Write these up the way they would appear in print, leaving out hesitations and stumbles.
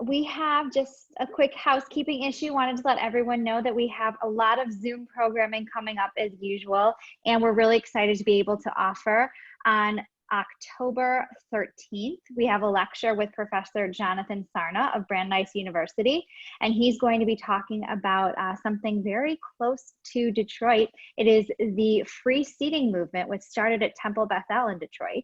We have just a quick housekeeping issue. Wanted to let everyone know that we have a lot of Zoom programming coming up as usual, and we're really excited to be able to offer on October 13th. We have a lecture with Professor Jonathan Sarna of Brandeis University, and he's going to be talking about something very close to Detroit. It is the free seating movement, which started at Temple Bethel in Detroit.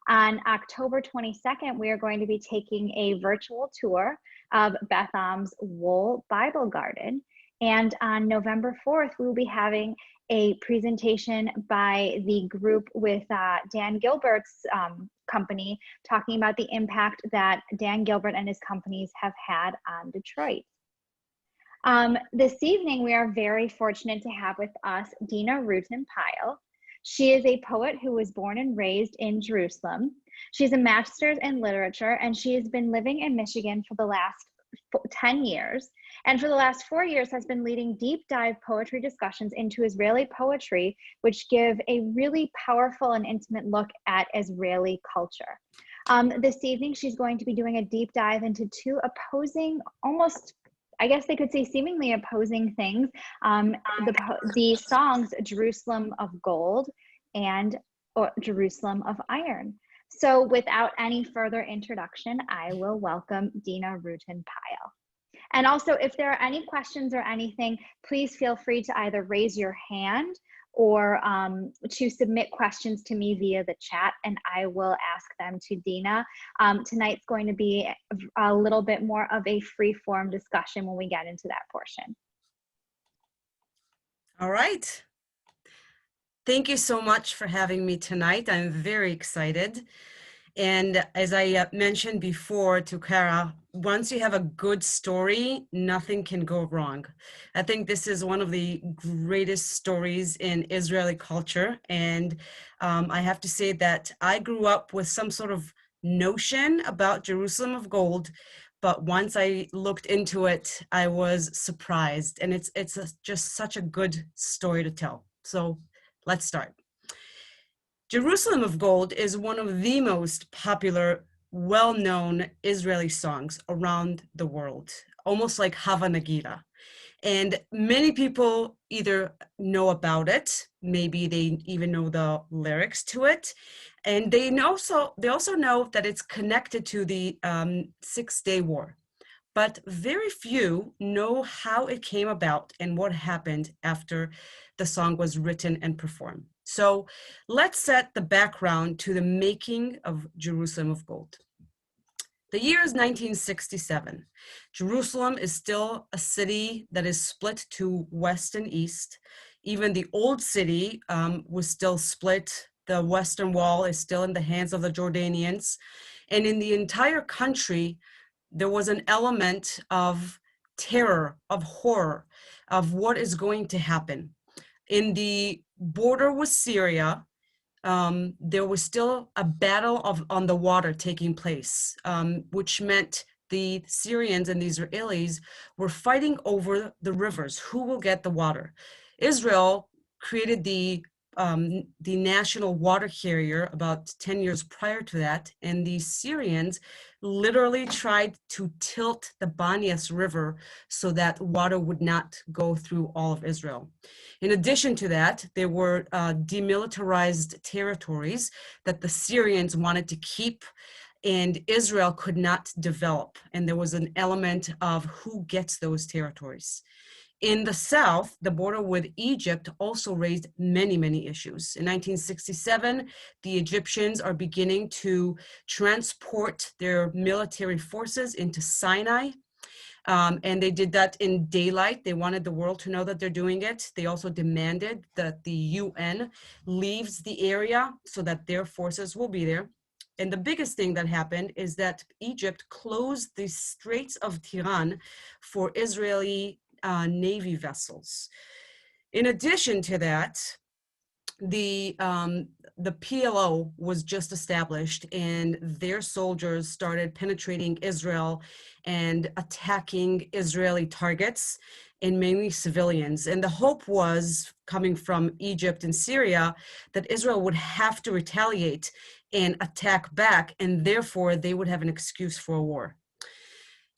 On October 22nd, we are going to be taking a virtual tour of Beth Am's Wool Bible Garden. And on November 4th, we will be having a presentation by the group with Dan Gilbert's company, talking about the impact that Dan Gilbert and his companies have had on Detroit. This evening, we are very fortunate to have with us Dina Routin Pyle. She is a poet who was born and raised in Jerusalem. She has a master's in literature, and she has been living in Michigan for the last 10 years. And for the last 4 years has been leading deep dive poetry discussions into Israeli poetry, which give a really powerful and intimate look at Israeli culture. This evening, she's going to be doing a deep dive into two opposing, almost, I guess they could say seemingly opposing things, the songs Jerusalem of Gold and Jerusalem of Iron. So without any further introduction, I will welcome Dina Routin Pyle. And also, if there are any questions or anything, please feel free to either raise your hand or to submit questions to me via the chat, and I will ask them to Dina. Tonight's going to be a little bit more of a free-form discussion when we get into that portion. All right. Thank you so much for having me tonight. I'm very excited. And as I mentioned before to Kara, once you have a good story, nothing can go wrong. I think this is one of the greatest stories in Israeli culture. And I have to say that I grew up with some sort of notion about Jerusalem of Gold, but once I looked into it, I was surprised. And it's just such a good story to tell. So let's start. Jerusalem of Gold is one of the most popular, well-known Israeli songs around the world, almost like Hava Nagira. And many people either know about it, maybe they even know the lyrics to it, and they also know that it's connected to the Six-Day War. But very few know how it came about and what happened after the song was written and performed. So let's set the background to the making of Jerusalem of Gold. The year is 1967. Jerusalem is still a city that is split to west and east. Even the old city was still split. The Western Wall is still in the hands of the Jordanians. And in the entire country, there was an element of terror, of horror, of what is going to happen. In the border with Syria, there was still a battle on the water taking place, which meant the Syrians and the Israelis were fighting over the rivers. Who will get the water? Israel created the national water carrier about 10 years prior to that, and the Syrians literally tried to tilt the Banias River so that water would not go through all of Israel. In addition to that, there were demilitarized territories that the Syrians wanted to keep, and Israel could not develop, and there was an element of who gets those territories. In the south, the border with Egypt also raised many, many issues. In 1967, the Egyptians are beginning to transport their military forces into Sinai. And they did that in daylight. They wanted the world to know that they're doing it. They also demanded that the UN leaves the area so that their forces will be there. And the biggest thing that happened is that Egypt closed the Straits of Tiran for Israeli Navy vessels. In addition to that, the PLO was just established, and their soldiers started penetrating Israel and attacking Israeli targets, and mainly civilians. And the hope was, coming from Egypt and Syria, that Israel would have to retaliate and attack back, and therefore they would have an excuse for a war.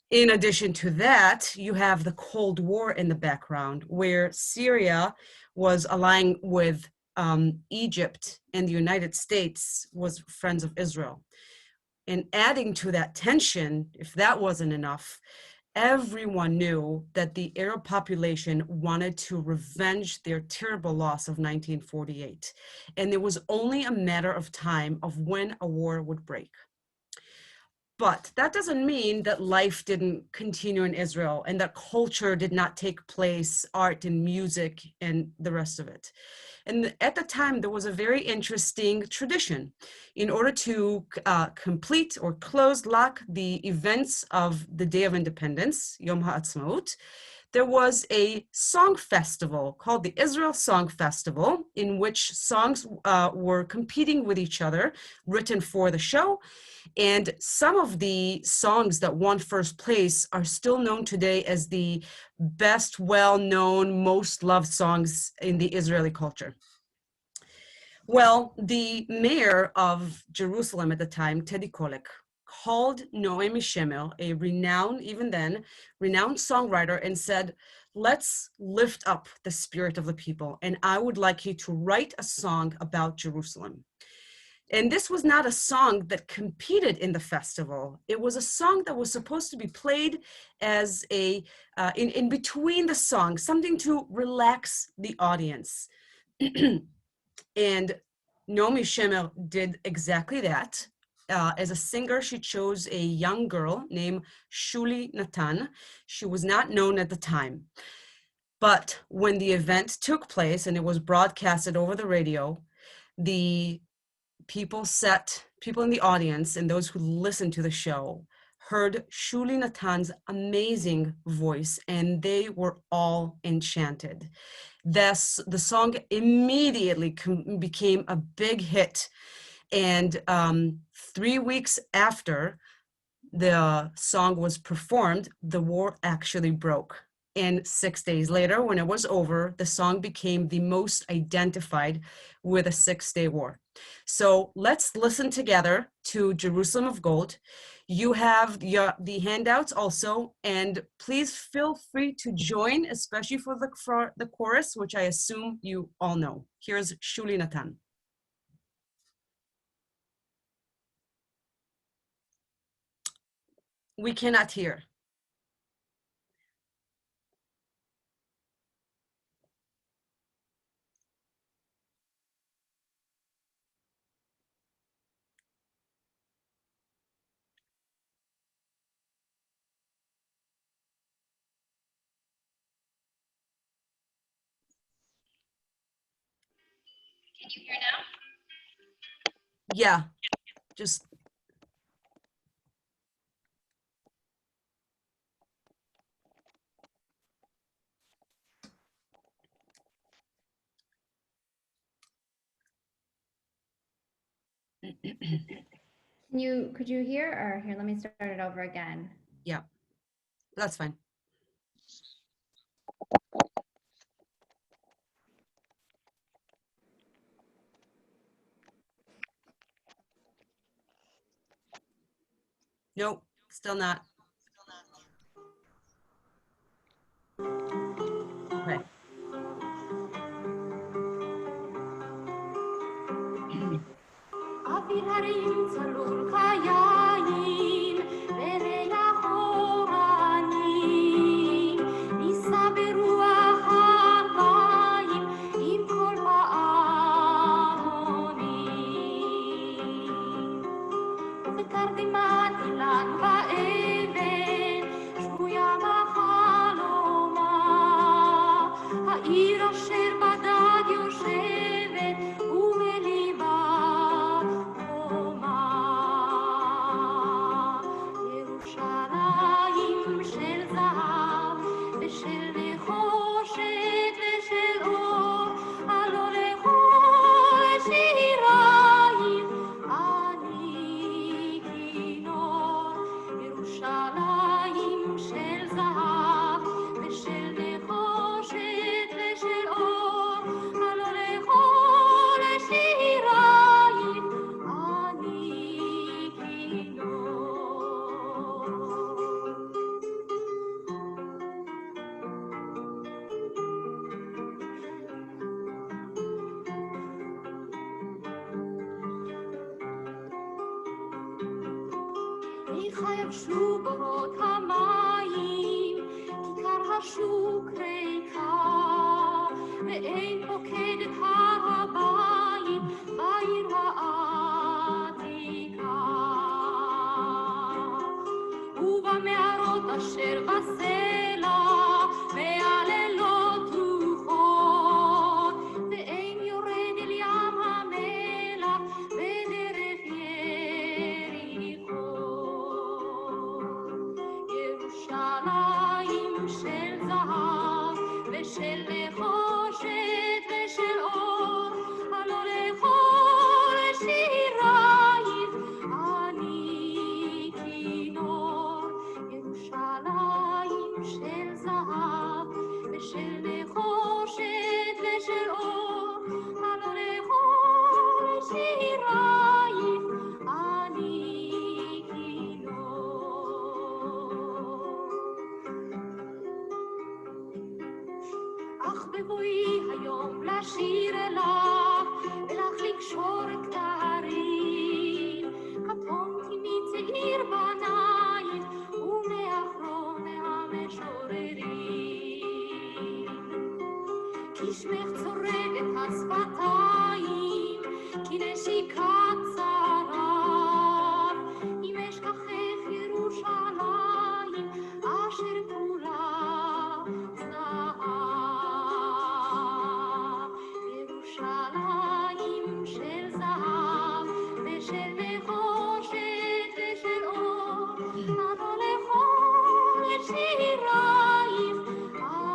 In addition to that, you have the Cold War in the background, where Syria was allying with Egypt, and the United States was friends of Israel. And adding to that tension, if that wasn't enough, everyone knew that the Arab population wanted to revenge their terrible loss of 1948. And it was only a matter of time of when a war would break. But that doesn't mean that life didn't continue in Israel and that culture did not take place, art and music and the rest of it. And at the time, there was a very interesting tradition. In order to complete or lock the events of the Day of Independence, Yom HaAtzmaut, there was a song festival called the Israel Song Festival, in which songs were competing with each other, written for the show. And some of the songs that won first place are still known today as the best, well-known, most loved songs in the Israeli culture. Well, the mayor of Jerusalem at the time, Teddy Kollek, called Naomi Shemer, a renowned, even then, renowned songwriter, and said, let's lift up the spirit of the people, and I would like you to write a song about Jerusalem. And this was not a song that competed in the festival. It was a song that was supposed to be played as in between the songs, something to relax the audience. And Naomi Shemer did exactly that. As a singer, she chose a young girl named Shuli Natan. She was not known at the time. But when the event took place and it was broadcasted over the radio, the people in the audience and those who listened to the show heard Shuli Natan's amazing voice, and they were all enchanted. The song immediately became a big hit, and 3 weeks after the song was performed, the war actually broke. And 6 days later, when it was over, the song became the most identified with a 6-day war. So let's listen together to Jerusalem of Gold. You have the handouts also, and please feel free to join, especially for the chorus, which I assume you all know. Here's Shuli Natan. We cannot hear. Can you hear now? Yeah, just. Could you hear, or here, let me start it over again. Yeah, that's fine. Nope, still not. Okay. התחייבשו בורות המים, כיכר השוק ריקה, ואין פוקד את הר הבית בעיר העתיקה. ובמערות אשר בסלע, והלילות רוחות, ואין יורד אל ים המלח בדרך יריחו. ירושלים של זהב ושל נחושת ושל אור, הלא לכל שירייך אני כינור. ירושלים של זהב ושל נחושת ושל אור, הלא לכל שירייך אני כינור. אך בבואי היום לשיר אלך, ולך לקשור כתרים, קטונתי מצעיר בנייך, ומאחרון המשוררים. כי שמך צורב את השפתיים, כי נשיקת צרב, אם אשכחך ירושלים, אשר כולה זהב. ירושלים של זהב ושל נחושת ושל אור, הלא לכל שירייך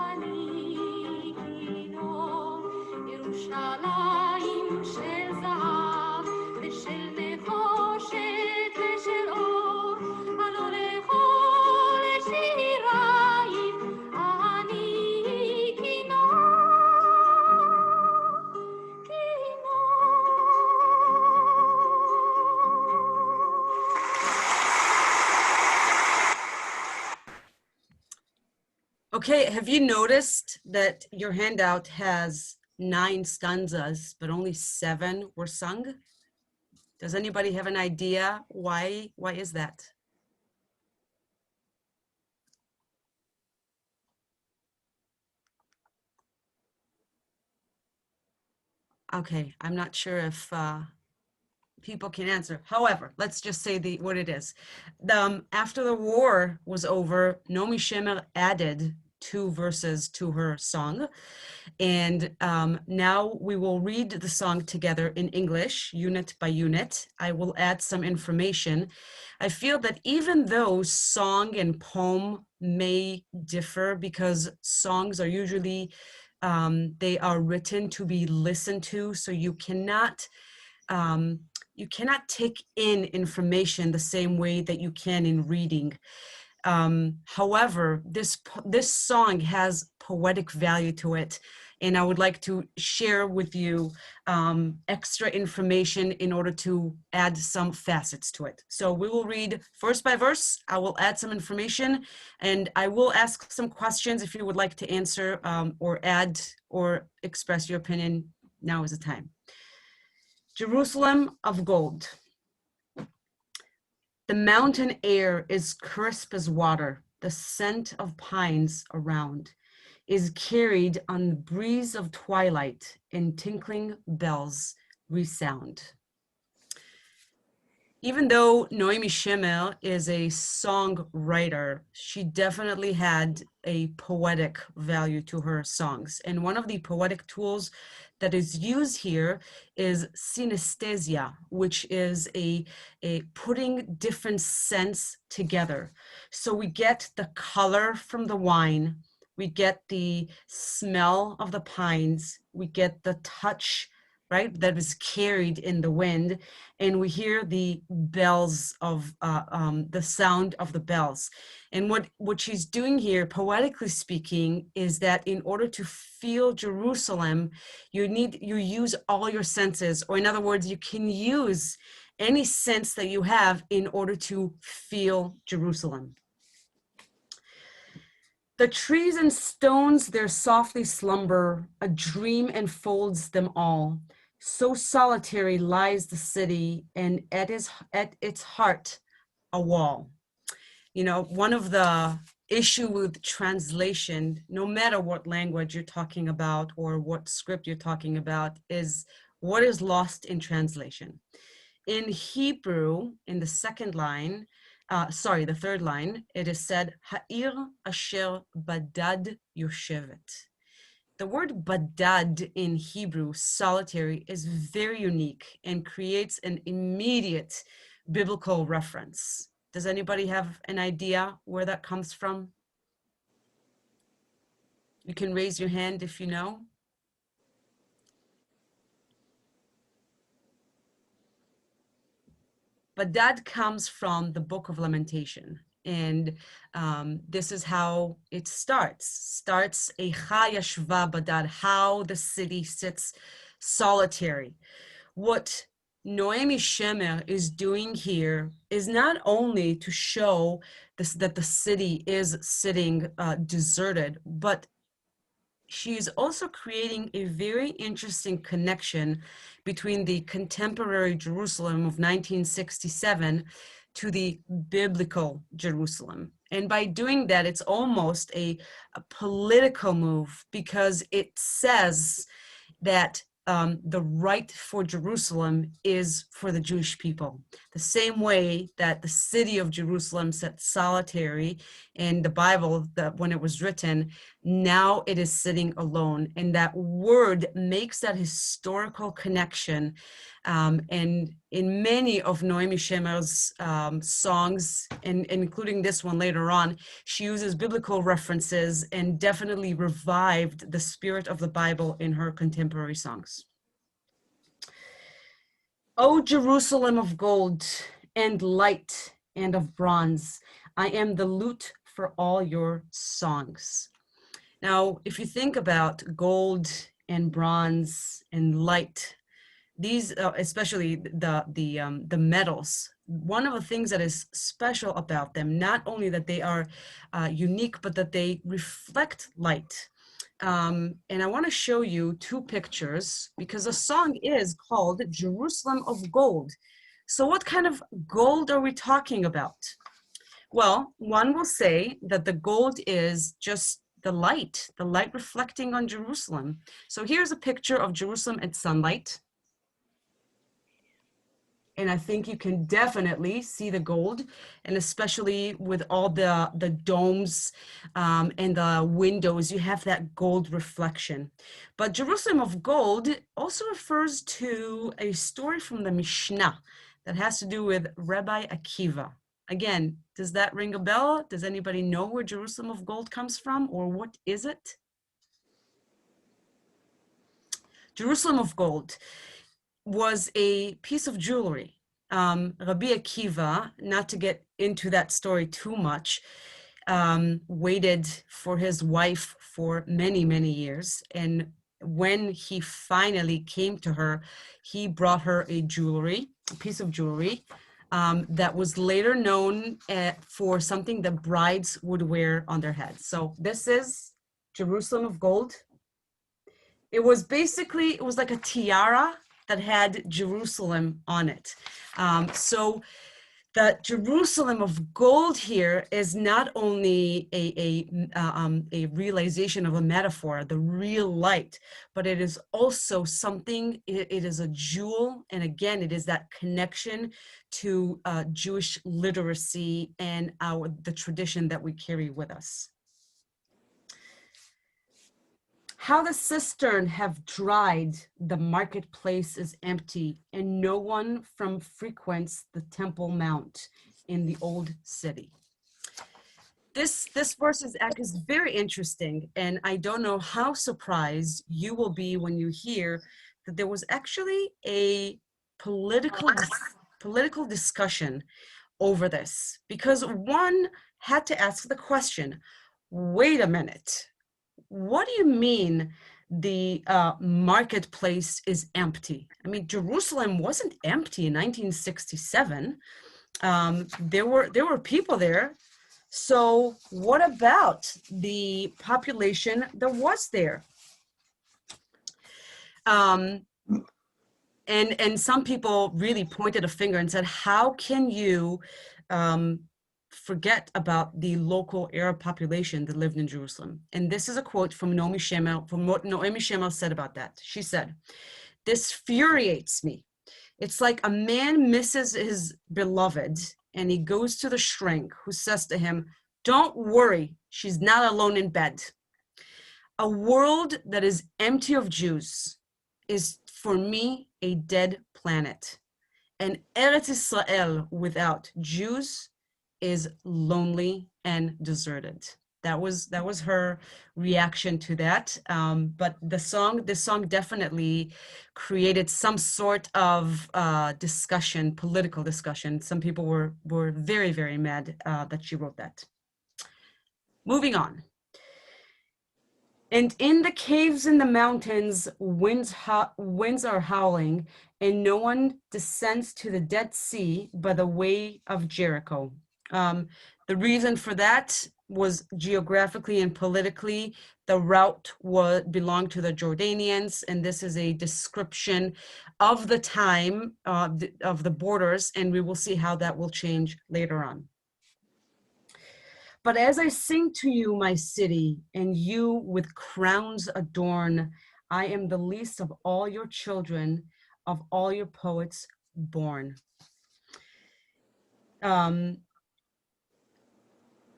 אני כינור. ירושלים של זהב ושל נחושת ושל אור, הלא לכל שירייך אני כינור. Okay, have you noticed that your handout has 9 stanzas, but only 7 were sung? Does anybody have an idea why? Why is that? Okay, I'm not sure if people can answer. However, let's just say what it is. After the war was over, Naomi Shemer added 2 verses to her song. And now we will read the song together in English, unit by unit. I will add some information. I feel that even though song and poem may differ, because songs are usually, they are written to be listened to, so you cannot take in information the same way that you can in reading. However, this song has poetic value to it, and I would like to share with you extra information in order to add some facets to it. So we will read verse by verse. I will add some information, and I will ask some questions if you would like to answer or add or express your opinion. Now is the time. Jerusalem of gold. The mountain air is crisp as water. The scent of pines around is carried on the breeze of twilight, and tinkling bells resound. Even though Naomi Shemer is a songwriter, she definitely had a poetic value to her songs. And one of the poetic tools that is used here is synesthesia, which is a putting different scents together. So we get the color from the wine, we get the smell of the pines, we get the touch, right, that is carried in the wind, and we hear the bells of the sound of the bells. And what she's doing here, poetically speaking, is that in order to feel Jerusalem, you use all your senses, or in other words, you can use any sense that you have in order to feel Jerusalem. The trees and stones there softly slumber, a dream enfolds them all. So solitary lies the city, and at its heart, a wall. You know, one of the issue with translation, no matter what language you're talking about or what script you're talking about, is what is lost in translation. In Hebrew, in the second line, the third line, it is said, Ha'ir asher badad yoshevet. The word badad in Hebrew, solitary, is very unique and creates an immediate biblical reference. Does anybody have an idea where that comes from? You can raise your hand if you know. Badad comes from the Book of Lamentation. And this is how it starts. Eicha yashva badad, how the city sits solitary. What Naomi Shemer is doing here is not only to show this, that the city is sitting deserted, but she is also creating a very interesting connection between the contemporary Jerusalem of 1967 to the biblical Jerusalem. And by doing that, it's almost a political move, because it says that the right for Jerusalem is for the Jewish people. The same way that the city of Jerusalem sat solitary in the Bible, that when it was written, now it is sitting alone. And that word makes that historical connection. And in many of Naomi Shemer's songs, and including this one later on, she uses biblical references and definitely revived the spirit of the Bible in her contemporary songs. O Jerusalem of gold and light and of bronze, I am the lute for all your songs. Now, if you think about gold and bronze and light, these, especially the metals, one of the things that is special about them, not only that they are unique, but that they reflect light. And I want to show you two pictures, because the song is called Jerusalem of Gold. So what kind of gold are we talking about? Well, one will say that the gold is just the light reflecting on Jerusalem. So here's a picture of Jerusalem at sunlight. And I think you can definitely see the gold, and especially with all the domes and the windows, you have that gold reflection. But Jerusalem of gold also refers to a story from the Mishnah that has to do with Rabbi Akiva. Again, does that ring a bell? Does anybody know where Jerusalem of gold comes from, or what is it? Jerusalem of gold was a piece of jewelry. Rabbi Akiva, not to get into that story too much, waited for his wife for many, many years. And when he finally came to her, he brought her a piece of jewelry that was later known for something that brides would wear on their heads. So this is Jerusalem of gold. It was like a tiara that had Jerusalem on it. So the Jerusalem of gold here is not only a realization of a metaphor, the real light, but it is also something, it is a jewel. And again, it is that connection to Jewish literacy and the tradition that we carry with us. How the cistern have dried, the marketplace is empty, and no one from frequents the temple mount in the old city. This verse is very interesting, and I don't know how surprised you will be when you hear that there was actually a political discussion over this, because one had to ask the question, wait a minute, what do you mean the marketplace is empty? I mean, Jerusalem wasn't empty in 1967. There were people there. So what about the population that was there? And some people really pointed a finger and said, how can you forget about the local Arab population that lived in Jerusalem. And this is a quote from Naomi Shemer, from what Naomi Shemer said about that. She said, "This infuriates me. It's like a man misses his beloved and he goes to the shrink who says to him, 'Don't worry, she's not alone in bed.' A world that is empty of Jews is, for me, a dead planet. And Eretz Israel without Jews is lonely and deserted." That was her reaction to that. But this song definitely created some sort of discussion, political discussion. Some people were very, very mad that she wrote that. Moving on. "And in the caves in the mountains, winds are howling, and no one descends to the Dead Sea by the way of Jericho." The reason for that was geographically and politically, the route belonged to the Jordanians, and this is a description of the time of the borders, and we will see how that will change later on. "But as I sing to you, my city, and you with crowns adorn, I am the least of all your children, of all your poets born."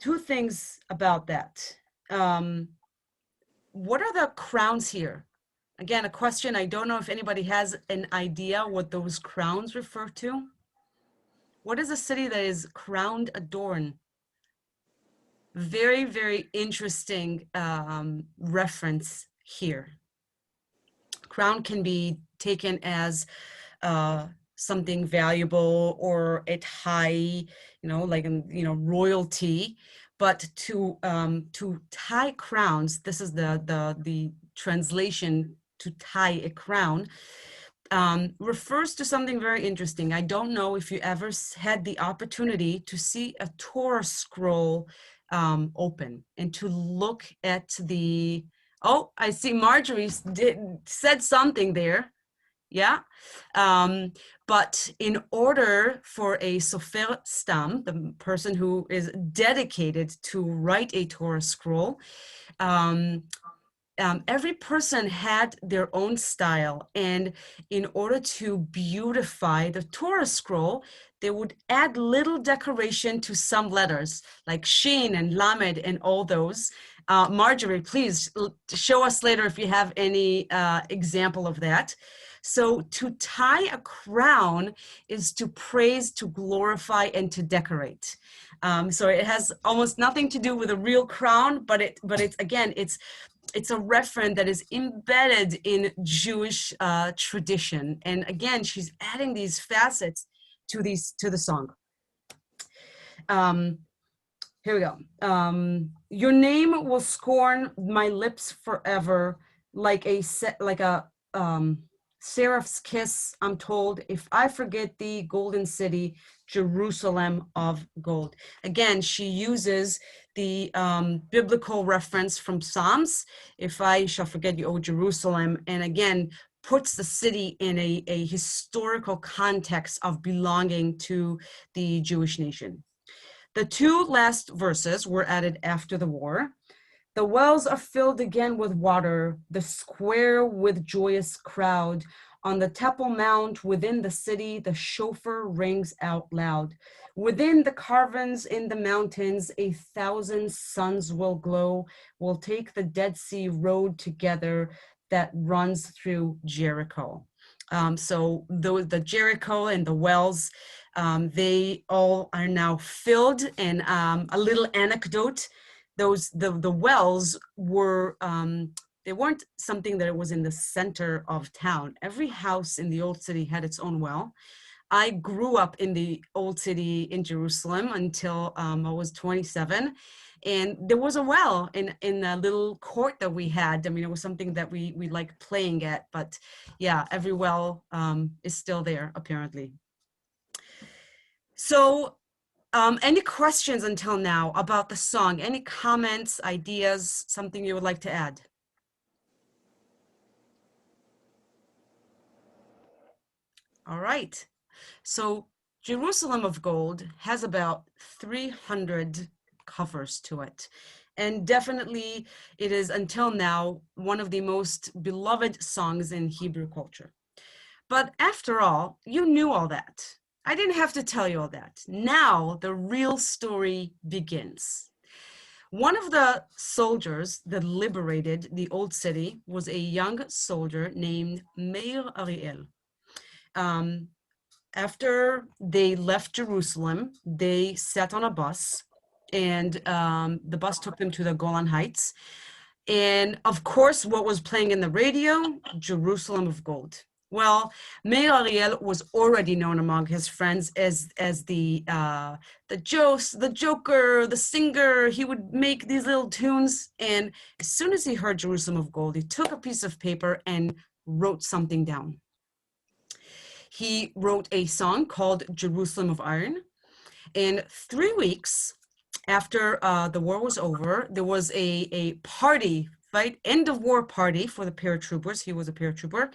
Two things about that. What are the crowns here? Again, a question. I don't know if anybody has an idea what those crowns refer to. What is a city that is crowned adorned? Very, very interesting reference here. Crown can be taken as something valuable or it high, like royalty. But to tie crowns, this is the translation, to tie a crown, refers to something very interesting. I don't know if you ever had the opportunity to see a Torah scroll open and to look at the, oh, I see Marjorie said something there. Yeah. But in order for a sofer stam, the person who is dedicated to write a Torah scroll, every person had their own style, and in order to beautify the Torah scroll, they would add little decoration to some letters, like Shin and Lamed and all those. Marjorie, please show us later if you have any example of that. So to tie a crown is to praise, to glorify, and to decorate. So it has almost nothing to do with a real crown, but it's again, it's a reference that is embedded in Jewish tradition. And again, she's adding these facets to the song. Here we go. "Your name will scorn my lips forever, like a seraph's kiss, I'm told, if I forget thee, golden city, Jerusalem of gold." Again, she uses the biblical reference from Psalms, "If I shall forget you, O Jerusalem," and again, puts the city in a historical context of belonging to the Jewish nation. The two last verses were added after the war. "The wells are filled again with water, the square with joyous crowd. On the Temple Mount within the city, the shofar rings out loud. Within the caverns in the mountains, 1,000 suns will glow. We'll take the Dead Sea road together that runs through Jericho." So the Jericho and the wells, they all are now filled. And a little anecdote, the wells were, they weren't something that was in the center of town. Every house in the old city had its own well. I grew up in the old city in Jerusalem until I was 27. And there was a well in a little court that we had. I mean, it was something that we liked playing at, but yeah, every well is still there, apparently. So any questions until now about the song? Any comments, ideas, something you would like to add? All right. So Jerusalem of Gold has about 300 covers to it. And definitely it is, until now, one of the most beloved songs in Hebrew culture. But after all, you knew all that. I didn't have to tell you all that. Now the real story begins. One of the soldiers that liberated the old city was a young soldier named Meir Ariel. After they left Jerusalem, they sat on a bus, and the bus took them to the Golan Heights. And of course, what was playing in the radio? Jerusalem of Gold. Well, Meir Ariel was already known among his friends as the joker, the singer. He would make these little tunes, and as soon as he heard Jerusalem of Gold, he took a piece of paper and wrote something down. He wrote a song called Jerusalem of Iron, and 3 weeks after the war was over, there was a party, right? End of war party for the paratroopers. He was a paratrooper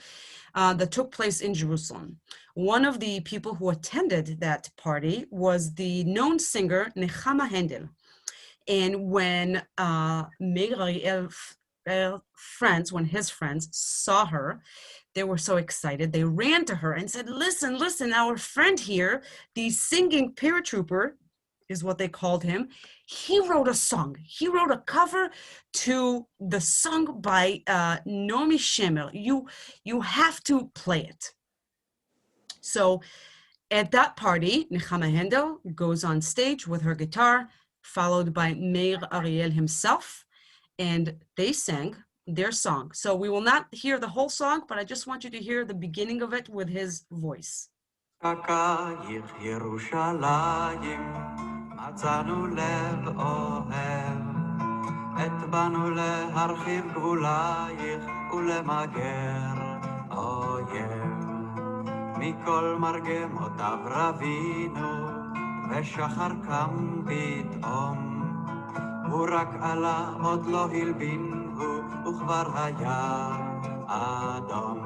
that took place in Jerusalem. One of the people who attended that party was the known singer Nechama Handel. And when Meir Ariel's friends, when his friends saw her, they were so excited. They ran to her and said, listen, our friend here, the singing paratrooper, is what they called him. He wrote a song. He wrote a cover to the song by Naomi Shemer. You have to play it. So at that party, Nechama Handel goes on stage with her guitar, followed by Meir Ariel himself, and they sang their song. So we will not hear the whole song, but I just want you to hear the beginning of it with his voice. מצאנו לב אוהב, באנו להרחיב גבולייך ולמגר אויב. מכל מרגמותיו רבינו, ושחר קם פתאום. הוא רק עלה, עוד לא הלבין הוא, וכבר היה אדום.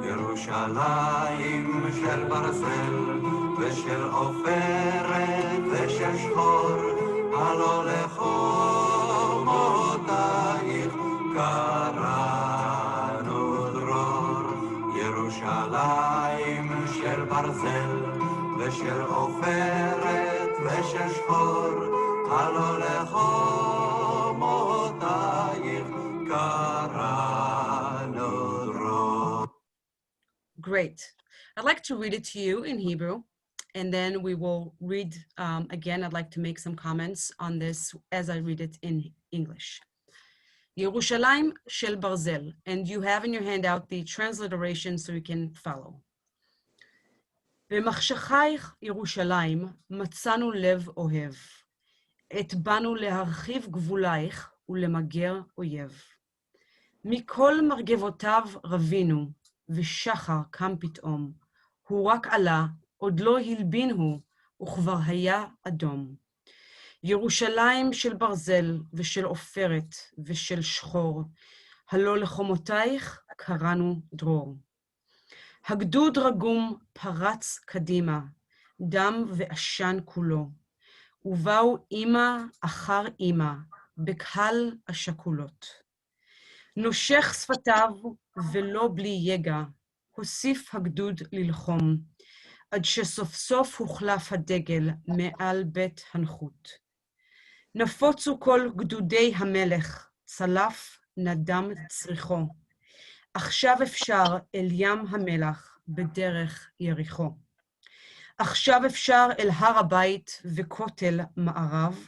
ירושלים של ברזל ושל עופרת ושל שחור, הלא לחומותייך קראנו דרור. ירושלים של ברזל ושל עופרת ושל שחור, הלא לחומותייך קראנו דרור. Great. I'd like to read it to you in Hebrew, and then we will read again. I'd like to make some comments on this as I read it in English. Yerushalayim shel Barzel, and you have in your handout the transliteration so you can follow. במחשכייך ירושלים מצאנו לב אוהב, באנו להרחיב גבולייך ולמגר אויב. מכל מרגבותיו רבינו, ושחר קם פתאום, הוא רק עלה, עוד לא הלבין הוא, וכבר היה אדום. ירושלים של ברזל ושל עופרת ושל שחור, הלא לחומותייך קראנו דרור. הגדוד רגום פרץ קדימה, דם ועשן כולו, ובאו אמא אחר אמא, בקהל השכולות. נושך שפתיו ולא בלי יגע, הוסיף הגדוד ללחום, עד שסוף סוף הוחלף הדגל מעל בית הנחות. נפוצו כל גדודי המלך, צלף נדם צריחו, עכשיו אפשר אל ים המלח בדרך יריחו. עכשיו אפשר אל הר הבית וכותל מערב,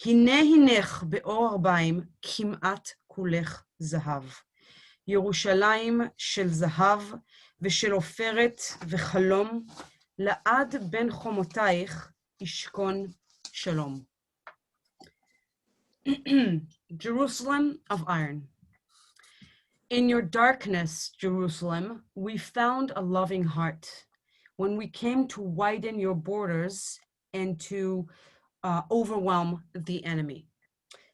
הנה הנך באור ארבעים כמעט כולך זהב. ירושלים של זהב ושל עופרת וחלום, לעד בין חומותייך ישכון שלום. Jerusalem of iron. In your darkness, Jerusalem, we found a loving heart. When we came to widen your borders and to overwhelm the enemy.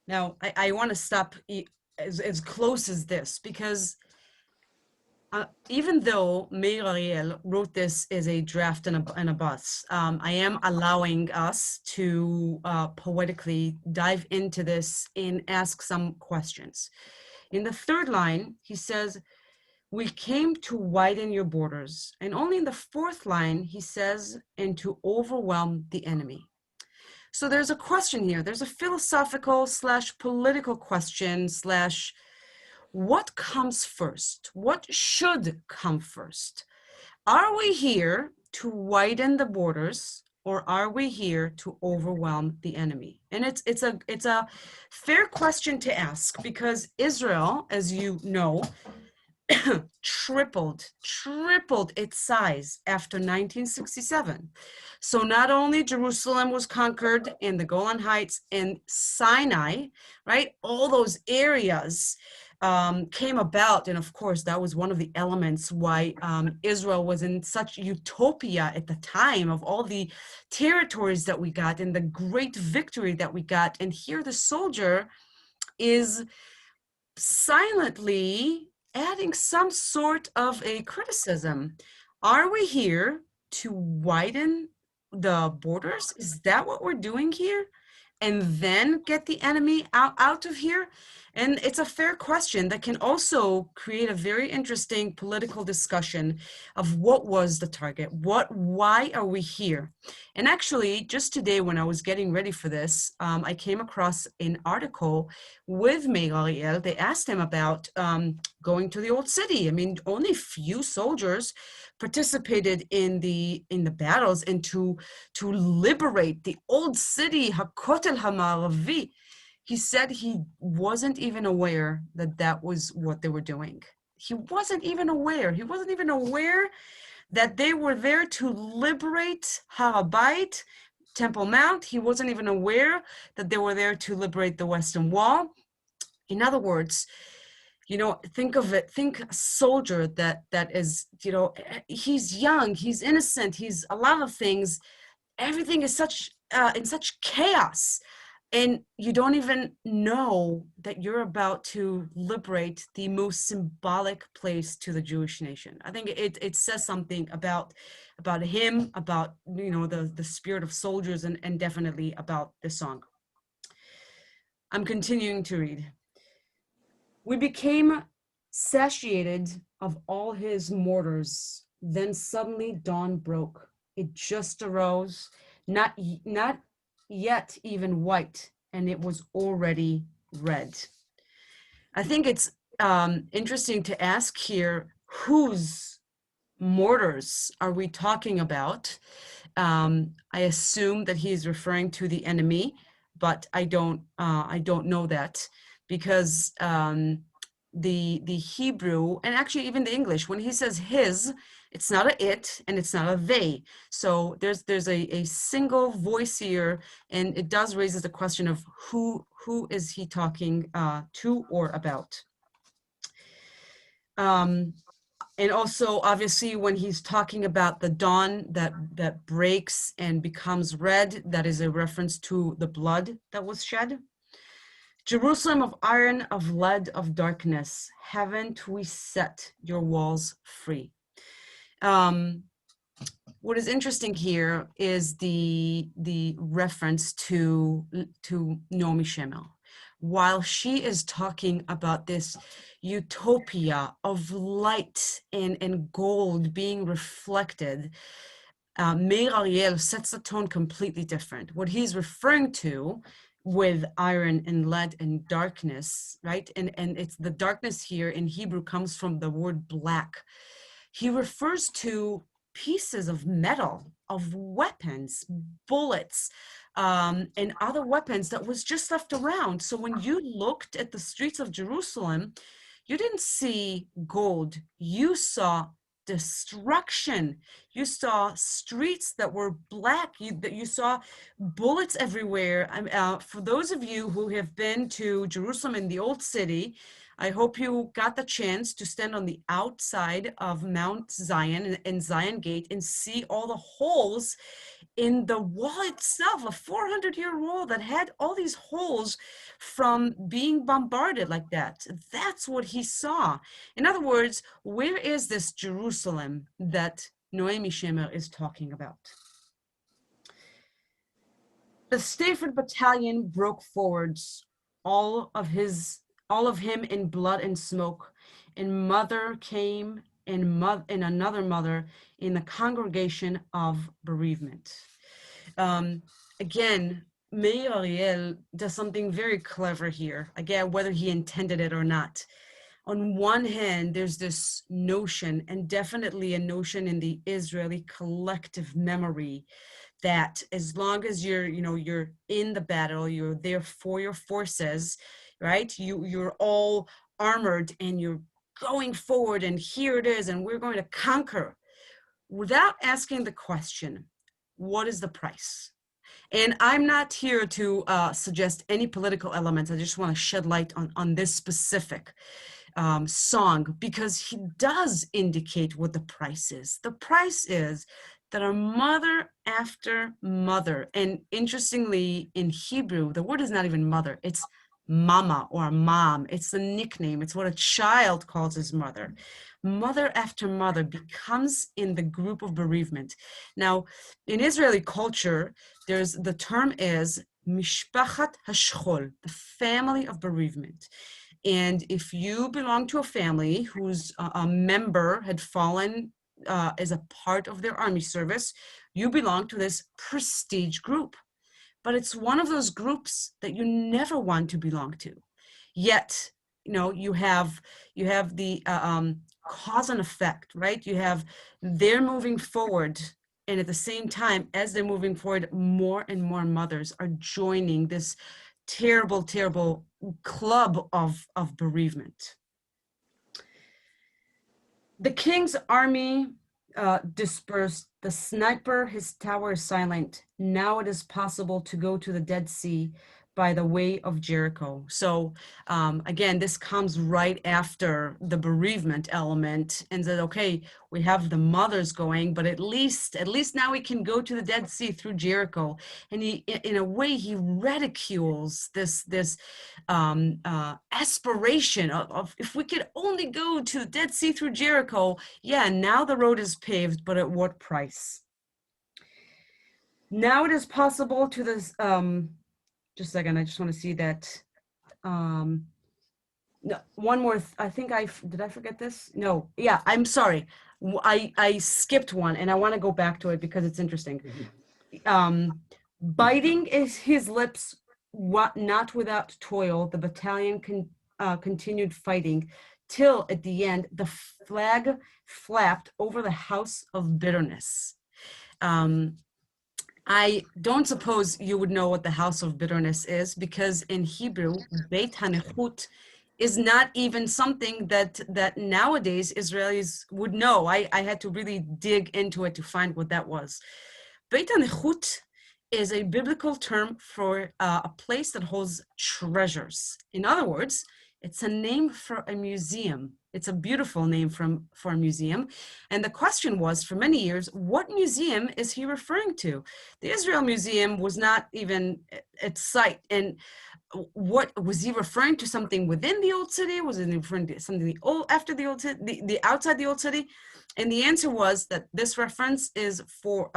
Now, I want to stop as close as this, because even though Meir Ariel wrote this as a draft and a bus, I am allowing us to poetically dive into this and ask some questions. In the third line, he says, "We came to widen your borders." And only in the fourth line, he says, "and to overwhelm the enemy." So there's a question here. There's a philosophical / political question / what comes first? What should come first? Are we here to widen the borders, or are we here to overwhelm the enemy? And it's a fair question to ask, because Israel, as you know, tripled its size after 1967. So not only Jerusalem was conquered, and the Golan Heights and Sinai, right? All those areas came about. And of course, that was one of the elements why Israel was in such utopia at the time, of all the territories that we got and the great victory that we got. And here the soldier is silently adding some sort of a criticism. Are we here to widen the borders? Is that what we're doing here? And then get the enemy out of here? And it's a fair question that can also create a very interesting political discussion of what was the target? Why are we here? And actually, just today when I was getting ready for this, I came across an article with Meir Ariel. They asked him about going to the old city. I mean, only few soldiers participated in the battles, and to liberate the old city, Hakotel Hamaravi. He said he wasn't even aware that that was what they were doing. He wasn't even aware. He wasn't even aware that they were there to liberate Har HaBayit, Temple Mount. He wasn't even aware that they were there to liberate the Western Wall. In other words, you know, think of it, think a soldier that is, you know, he's young, he's innocent, he's a lot of things. Everything is such in such chaos. And you don't even know that you're about to liberate the most symbolic place to the Jewish nation. I think it says something about him, about, you know, the spirit of soldiers, and definitely about this song. I'm continuing to read. We became satiated of all his mortars. Then suddenly dawn broke. It just arose, not yet even white, and it was already red. I think it's interesting to ask here, whose mortars are we talking about? I assume that he's referring to the enemy, but I don't know that, because the Hebrew, and actually even the English, when he says his, it's not a it and it's not a they. So there's a single voice here, and it does raises the question of who is he talking to or about. And also, obviously, when he's talking about the dawn that breaks and becomes red, that is a reference to the blood that was shed. Jerusalem of iron, of lead, of darkness, haven't we set your walls free? What is interesting here is the reference to Naomi Shemer. While she is talking about this utopia of light and gold being reflected, Meir Ariel sets the tone completely different. What he's referring to with iron and lead and darkness, right? And it's the darkness here in Hebrew comes from the word black. He refers to pieces of metal, of weapons, bullets, and other weapons that was just left around. So when you looked at the streets of Jerusalem, you didn't see gold, you saw destruction. You saw streets that were black. You saw bullets everywhere. For those of you who have been to Jerusalem in the Old City, I hope you got the chance to stand on the outside of Mount Zion and Zion Gate and see all the holes in the wall itself, a 400-year wall that had all these holes from being bombarded like that. That's what he saw. In other words, where is this Jerusalem that Naomi Shemer is talking about? The Stafford Battalion broke forwards, all of him in blood and smoke, and mother came and another mother in the congregation of bereavement. Again, Meir Ariel does something very clever here, again, whether he intended it or not. On one hand, there's this notion, and definitely a notion in the Israeli collective memory, that as long as you're in the battle, you're there for your forces, right? You're all armored and you're going forward, and here it is, and we're going to conquer, without asking the question, what is the price? And I'm not here to suggest any political elements. I just want to shed light on this specific song, because he does indicate what the price is. The price is that our mother after mother, and interestingly in Hebrew, the word is not even mother, it's mama or mom. It's the nickname. It's what a child calls his mother. Mother after mother becomes in the group of bereavement. Now, in Israeli culture, the term is mishpachat hashchol, the family of bereavement. And if you belong to a family whose a member had fallen as a part of their army service, you belong to this prestige group. But it's one of those groups that you never want to belong to. Yet, you have the cause and effect, right? You have they're moving forward, and at the same time, as they're moving forward, more and more mothers are joining this terrible, terrible club of bereavement. The king's army dispersed. The sniper, his tower is silent. Now it is possible to go to the Dead Sea by the way of Jericho. So again, this comes right after the bereavement element, and said, okay, we have the mothers going, but at least now we can go to the Dead Sea through Jericho. And he, in a way, he ridicules this aspiration of if we could only go to the Dead Sea through Jericho. Yeah, now the road is paved, but at what price? Now it is possible to this. Just a second, I just want to see that. No, one more. I think did I forget this? No. Yeah, I'm sorry. I skipped one, and I want to go back to it because it's interesting. Biting his lips, not without toil, the battalion continued fighting till at the end the flag flapped over the house of bitterness. I don't suppose you would know what the house of bitterness is, because in Hebrew, Beit Hanechut is not even something that nowadays Israelis would know. I had to really dig into it to find what that was. Beit Hanechut is a biblical term for a place that holds treasures. In other words, it's a name for a museum. It's a beautiful name for a museum. And the question was, for many years, what museum is he referring to? The Israel Museum was not even at sight. And what was he referring to? Something within the old city? Was he referring to something after the old city, the outside the old city? And the answer was that this reference is for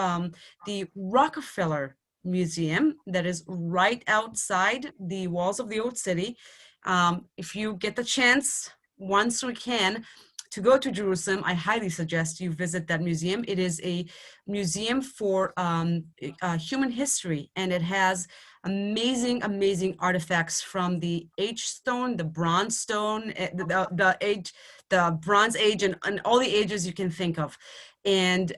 the Rockefeller Museum that is right outside the walls of the old city. If you get the chance, once we can, to go to Jerusalem, I highly suggest you visit that museum. It is a museum for human history, and it has amazing, amazing artifacts from the H-stone, the Bronze stone, the Bronze Age, and all the ages you can think of. And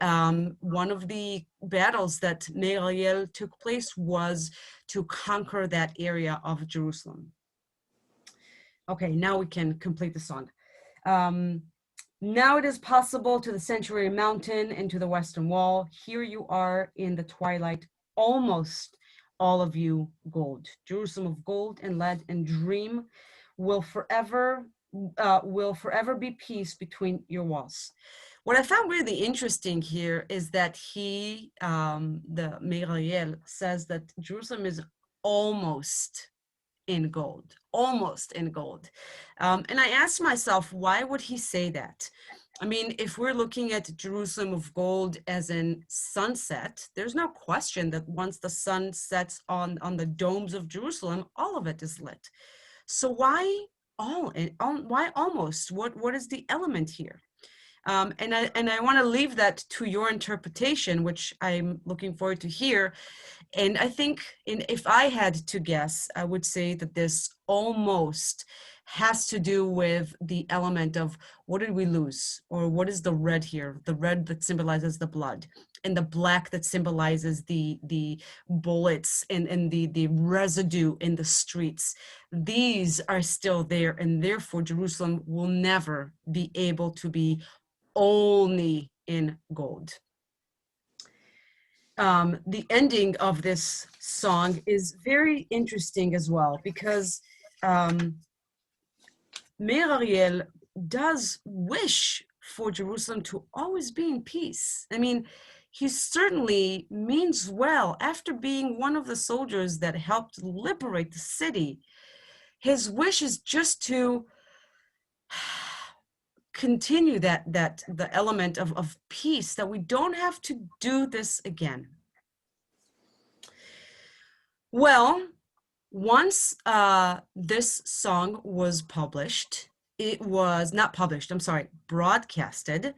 one of the battles that Meir Ariel took place was to conquer that area of Jerusalem. Okay, now we can complete the song. Now it is possible to the Sanctuary Mountain and to the Western Wall. Here you are in the twilight, almost all of you gold. Jerusalem of gold and lead and dream will forever will forever be peace between your walls. What I found really interesting here is that the Meir Ariel says that Jerusalem is almost in gold, almost in gold. And I asked myself, why would he say that? I mean, if we're looking at Jerusalem of gold as in sunset, there's no question that once the sun sets on the domes of Jerusalem, all of it is lit. So why why almost? What is the element here? And I want to leave that to your interpretation, which I'm looking forward to hear. And I think if I had to guess, I would say that this almost has to do with the element of what did we lose? Or what is the red here? The red that symbolizes the blood, and the black that symbolizes the bullets and the residue in the streets. These are still there, and therefore Jerusalem will never be able to be only in gold. The ending of this song is very interesting as well, because Meir Ariel does wish for Jerusalem to always be in peace. I mean, he certainly means well. After being one of the soldiers that helped liberate the city, his wish is just to continue the element of peace, that we don't have to do this again. Well, once this song was published, it was not published, I'm sorry, broadcasted,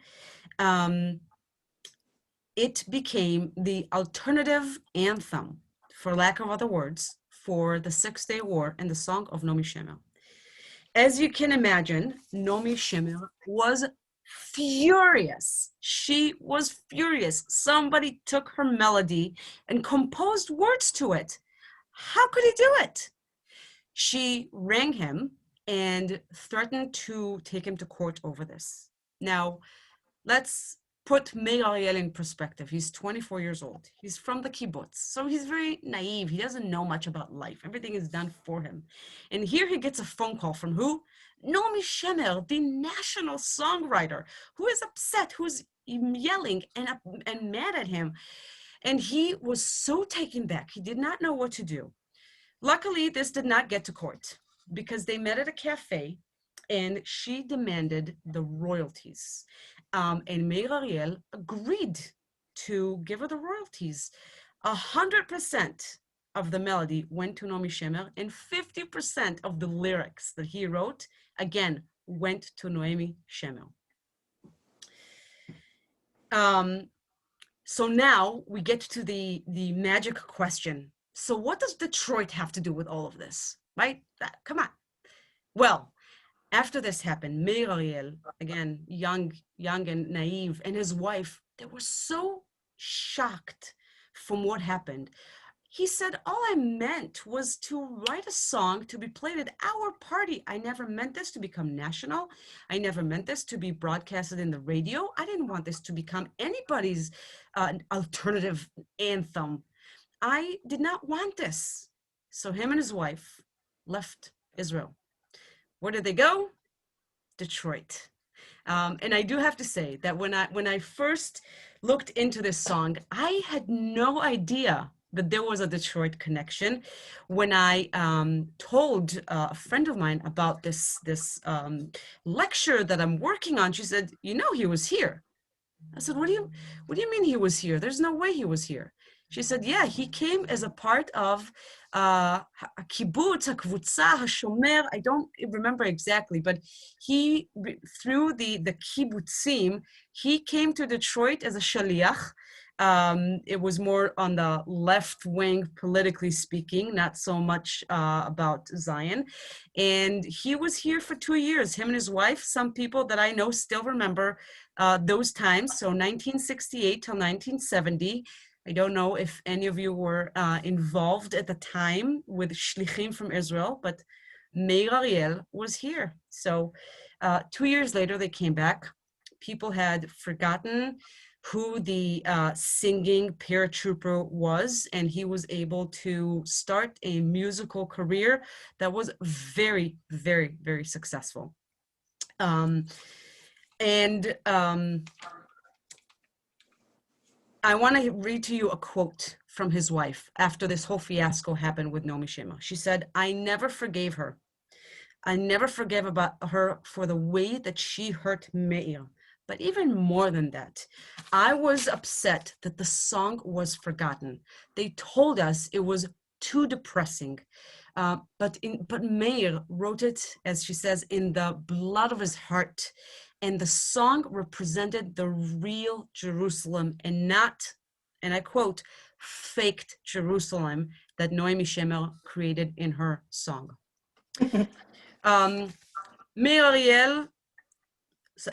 it became the alternative anthem, for lack of other words, for the Six-Day War and the Song of Naomi Shemer. As you can imagine, Naomi Shemer was furious. She was furious. Somebody took her melody and composed words to it. How could he do it? She rang him and threatened to take him to court over this. Now, let's put Meir Ariel in perspective. He's 24 years old. He's from the kibbutz, so he's very naive. He doesn't know much about life. Everything is done for him. And here he gets a phone call from who? Naomi Shemer, the national songwriter, who is upset, who's yelling and mad at him. And he was so taken back. He did not know what to do. Luckily, this did not get to court, because they met at a cafe and she demanded the royalties. And Meir Ariel agreed to give her the royalties. 100% of the melody went to Naomi Shemer, and 50% of the lyrics that he wrote, again, went to Naomi Shemer. So now we get to the magic question. So what does Detroit have to do with all of this, right? Come on. Well, after this happened, Meir Ariel, again, young and naive, and his wife, they were so shocked from what happened. He said, all I meant was to write a song to be played at our party. I never meant this to become national. I never meant this to be broadcasted in the radio. I didn't want this to become anybody's alternative anthem. I did not want this. So him and his wife left Israel. Where did they go? Detroit. And I do have to say that when I first looked into this song, I had no idea that there was a Detroit connection. When I told a friend of mine about this lecture that I'm working on, she said, "You know, he was here." I said, what do you mean he was here? There's no way he was here. She said, yeah, he came as a part of a kibbutz, a kvutza, hashomer. I don't remember exactly, but he, through the kibbutzim, he came to Detroit as a shaliach. It was more on the left wing, politically speaking, not so much about Zion. And he was here for 2 years, him and his wife. Some people that I know still remember those times, so 1968 till 1970. I don't know if any of you were involved at the time with shlichim from Israel, but Meir Ariel was here. So 2 years later, they came back. People had forgotten who the singing paratrooper was, and he was able to start a musical career that was very, very, very successful. I want to read to you a quote from his wife after this whole fiasco happened with Naomi Shemer. She said, "I never forgave her. I never forgave about her for the way that she hurt Meir. But even more than that, I was upset that the song was forgotten. They told us it was too depressing. But Meir wrote it, as she says, in the blood of his heart. And the song represented the real Jerusalem and not, and I quote, faked Jerusalem that Naomi Shemer created in her song." Meir Ariel,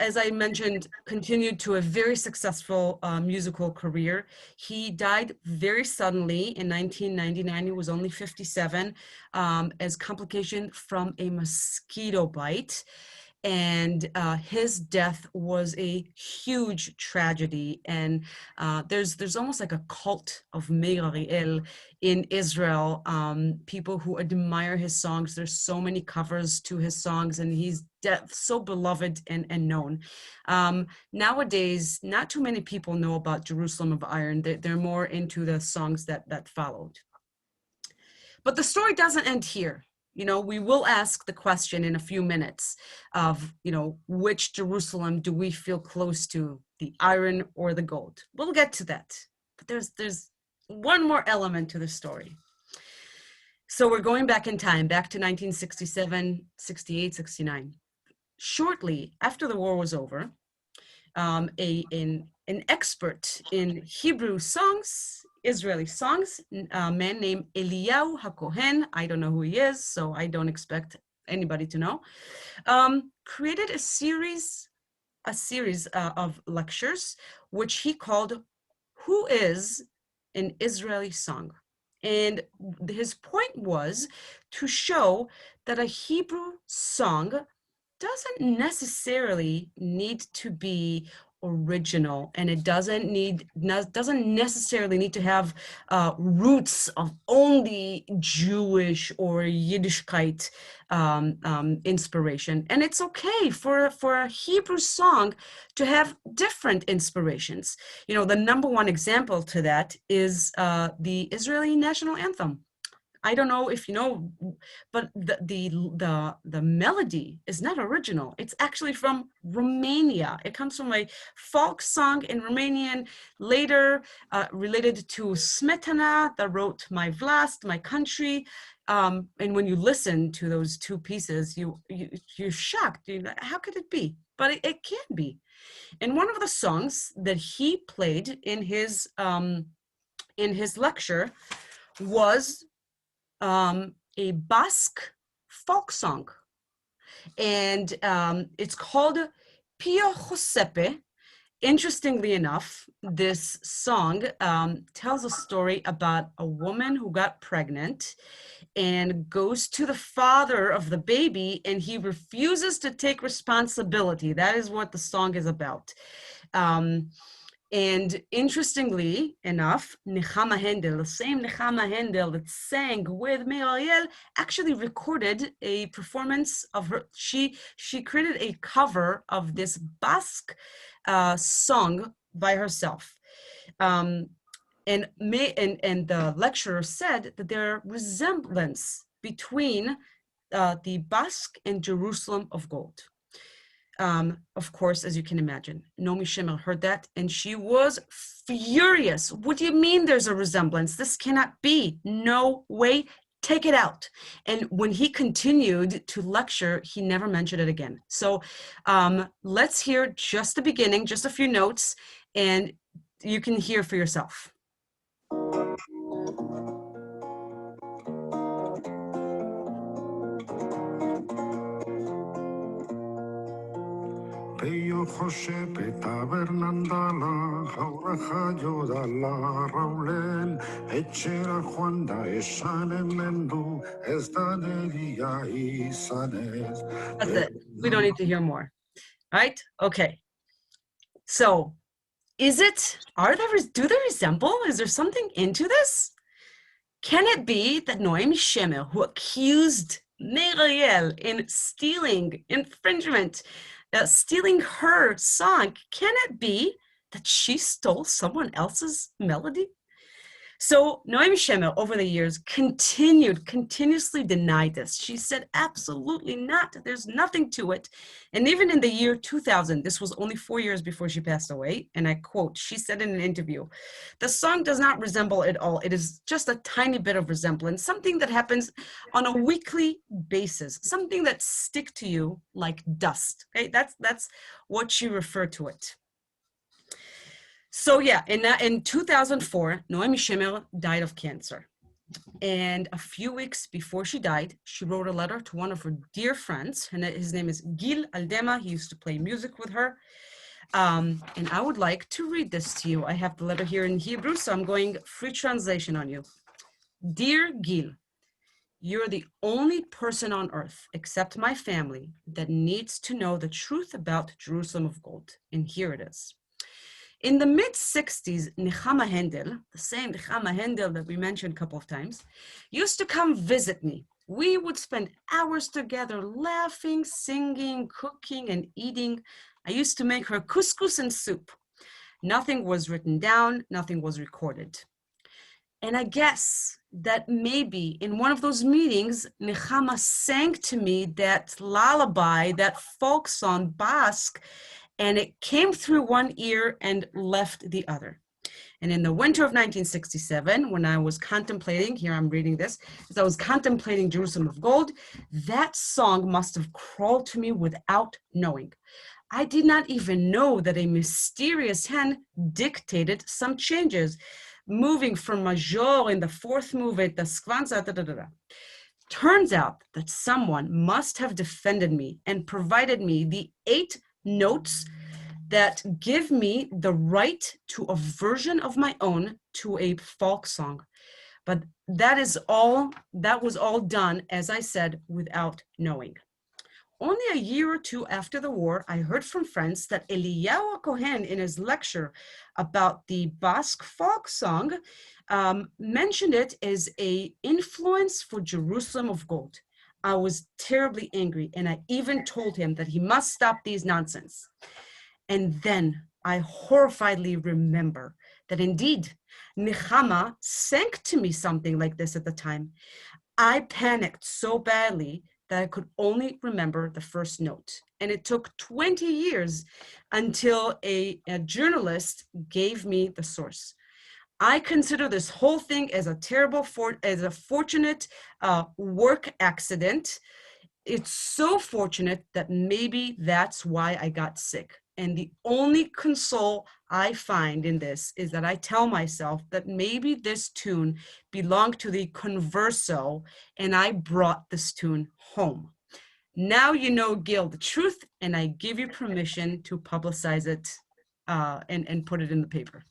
as I mentioned, continued to a very successful musical career. He died very suddenly in 1999. He was only 57 as complication from a mosquito bite. And his death was a huge tragedy. And there's almost like a cult of Meir Ariel in Israel. People who admire his songs. There's so many covers to his songs, and he's so beloved and known. Nowadays, not too many people know about Jerusalem of Iron. They're more into the songs that followed. But the story doesn't end here. You know, we will ask the question in a few minutes of, you know, which Jerusalem do we feel close to, the iron or the gold? We'll get to that. But there's one more element to the story. So we're going back in time, back to 1967, 68, 69. Shortly after the war was over, an expert in Hebrew songs, Israeli songs, a man named Eliyahu HaKohen, I don't know who he is, so I don't expect anybody to know, created a series of lectures, which he called "Who is an Israeli Song?" And his point was to show that a Hebrew song doesn't necessarily need to be original, and it doesn't necessarily need to have roots of only Jewish or Yiddishkeit inspiration. And it's okay for a Hebrew song to have different inspirations. You know, the number one example to that is the Israeli national anthem. I don't know if you know, but the melody is not original. It's actually from Romania. It comes from a folk song in Romanian, later related to Smetana that wrote My Vlast, My Country. And when you listen to those two pieces, you're shocked. You're like, how could it be? But it can be. And one of the songs that he played in his lecture was a Basque folk song, and it's called Pio Josepe. Interestingly enough, this song tells a story about a woman who got pregnant and goes to the father of the baby, and he refuses to take responsibility. That is what the song is about. And interestingly enough, Nechama Hendel, the same Nechama Hendel that sang with Meir Ariel, actually recorded a performance of her. She created a cover of this Basque song by herself. And the lecturer said that there are resemblance between the Basque and Jerusalem of gold. Of course, as you can imagine, Naomi Shemer heard that and she was furious. What do you mean there's a resemblance? This cannot be. No way. Take it out. And when he continued to lecture, he never mentioned it again. So let's hear just the beginning, just a few notes, and you can hear for yourself. Peyo Josepe tabernandala, jauraja jodala, raulen, etxera joanda esanen mendu, ez da neria izanez. That's it. We don't need to hear more. Right? Okay. So, do they resemble? Is there something into this? Can it be that Naomi Shemer, who accused Meir Ariel in stealing, infringement, stealing her song. Can it be that she stole someone else's melody? So Naomi Shemer, over the years, continuously denied this. She said, absolutely not. There's nothing to it. And even in the year 2000, this was only 4 years before she passed away, and I quote, she said in an interview, the song does not resemble at all. It is just a tiny bit of resemblance, something that happens on a weekly basis, something that stick to you like dust. Okay, that's what she referred to it. So yeah, in 2004, Naomi Shemer died of cancer. And a few weeks before she died, she wrote a letter to one of her dear friends, and his name is Gil Aldema. He used to play music with her. And I would like to read this to you. I have the letter here in Hebrew, so I'm going free translation on you. Dear Gil, you're the only person on earth, except my family, that needs to know the truth about Jerusalem of gold. And here it is. In the mid-60s, Nechama Hendel, the same Nechama Hendel that we mentioned a couple of times, used to come visit me. We would spend hours together laughing, singing, cooking, and eating. I used to make her couscous and soup. Nothing was written down, nothing was recorded. And I guess that maybe in one of those meetings, Nechama sang to me that lullaby, that folk song, Basque, and it came through one ear and left the other. And in the winter of 1967, when I was contemplating, here I'm reading this, as I was contemplating Jerusalem of Gold, that song must have crawled to me without knowing. I did not even know that a mysterious hand dictated some changes, moving from major in the fourth movement, the skvanza, da da da da. Turns out that someone must have defended me and provided me the 8 notes that give me the right to a version of my own to a folk song. But that was all done, as I said, without knowing. Only a year or two after the war, I heard from friends that Eliyahu Cohen, in his lecture about the Basque folk song, mentioned it as an influence for Jerusalem of Gold. I was terribly angry, and I even told him that he must stop these nonsense. And then I horrifiedly remember that indeed, Nechama sang to me something like this at the time. I panicked so badly that I could only remember the first note. And it took 20 years until a journalist gave me the source. I consider this whole thing as a fortunate work accident. It's so fortunate that maybe that's why I got sick. And the only console I find in this is that I tell myself that maybe this tune belonged to the converso and I brought this tune home. Now you know, Gil, the truth, and I give you permission to publicize it and put it in the paper.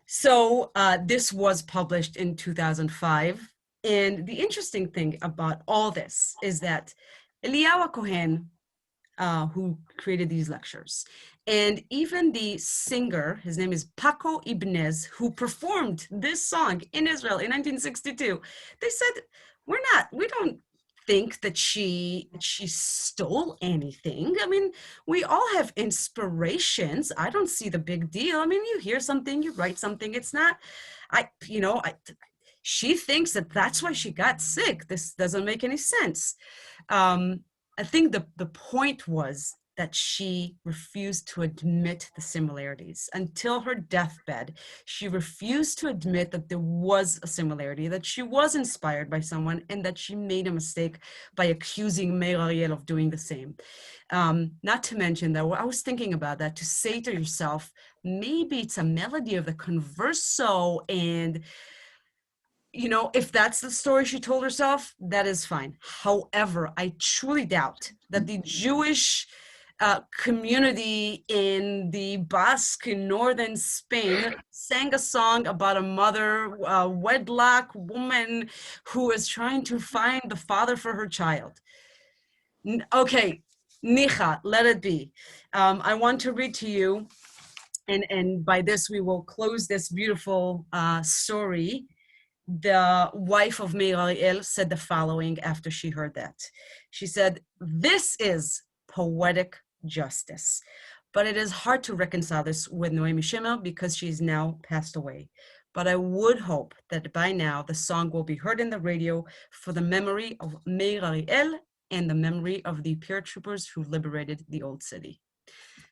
So this was published in 2005. And the interesting thing about all this is that Eliyahu Cohen, who created these lectures, and even the singer, his name is Paco Ibnez, who performed this song in Israel in 1962, they said, we don't think that she stole anything. I mean, we all have inspirations. I don't see the big deal. I mean, you hear something, you write something. It's not, she thinks that that's why she got sick. This doesn't make any sense. I think the point was that she refused to admit the similarities. Until her deathbed, she refused to admit that there was a similarity, that she was inspired by someone, and that she made a mistake by accusing Meir Ariel of doing the same. Not to mention that I was thinking about that, to say to yourself, maybe it's a melody of the converso, and if that's the story she told herself, that is fine. However, I truly doubt that the Jewish community in the Basque in northern Spain sang a song about a mother, a wedlock woman who is trying to find the father for her child. Okay, Nicha, let it be. I want to read to you, and by this we will close this beautiful story. The wife of Meir Ariel said the following after she heard that. She said, "This is poetic justice. But it is hard to reconcile this with Naomi Shemer because she's now passed away. But I would hope that by now the song will be heard in the radio for the memory of Meir Ariel and the memory of the paratroopers who liberated the old city.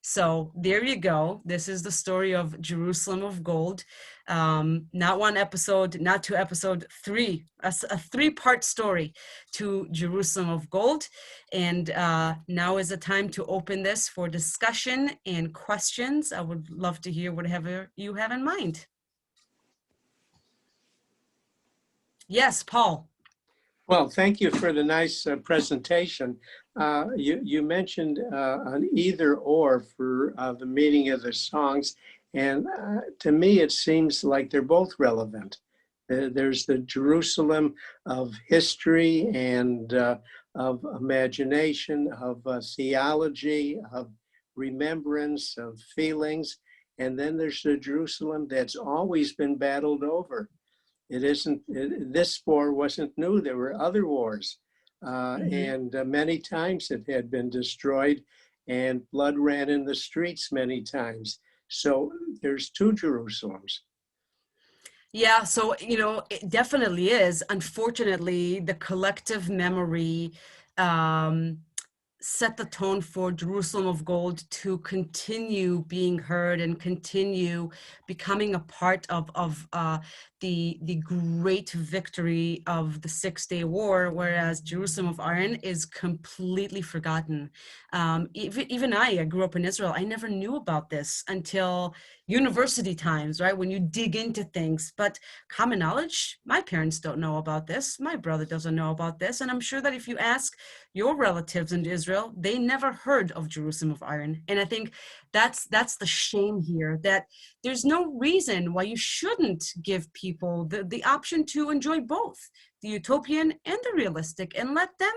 So there you go. This is the story of Jerusalem of Gold. Not one episode, not two episodes, three, a three-part story to Jerusalem of Gold. And now is the time to open this for discussion and questions. I would love to hear whatever you have in mind. Yes, Paul. Well, thank you for the nice presentation. You mentioned an either or for the meaning of the songs. And to me, it seems like they're both relevant. There's the Jerusalem of history and of imagination, of theology, of remembrance, of feelings. And then there's the Jerusalem that's always been battled over. This war wasn't new. There were other wars. And many times it had been destroyed and blood ran in the streets many times. So there's two Jerusalems. Yeah, so, it definitely is. Unfortunately, the collective memory set the tone for Jerusalem of Gold to continue being heard and continue becoming a part of the great victory of the Six-Day War, whereas Jerusalem of Iron is completely forgotten. Even I grew up in Israel. I never knew about this until university times, right? When you dig into things, but common knowledge, my parents don't know about this. My brother doesn't know about this. And I'm sure that if you ask your relatives in Israel, they never heard of Jerusalem of Iron. And I think that's the shame here, that there's no reason why you shouldn't give people the option to enjoy both, the utopian and the realistic, and let them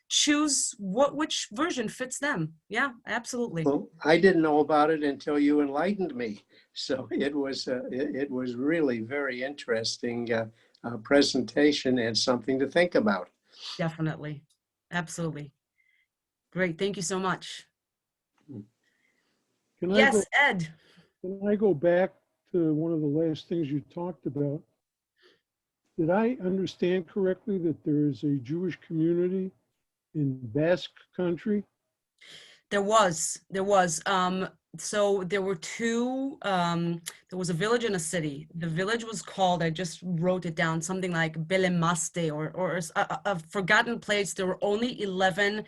choose which version fits them. Yeah, absolutely. Well, I didn't know about it until you enlightened me. So it was really very interesting presentation and something to think about. Definitely. Absolutely. Great. Thank you so much. Yes, Ed. Can I go back to one of the last things you talked about? Did I understand correctly that there is a Jewish community in Basque country? There was. So there were two, there was a village and a city. The village was called, I just wrote it down, something like Belemaste, or a forgotten place. There were only 11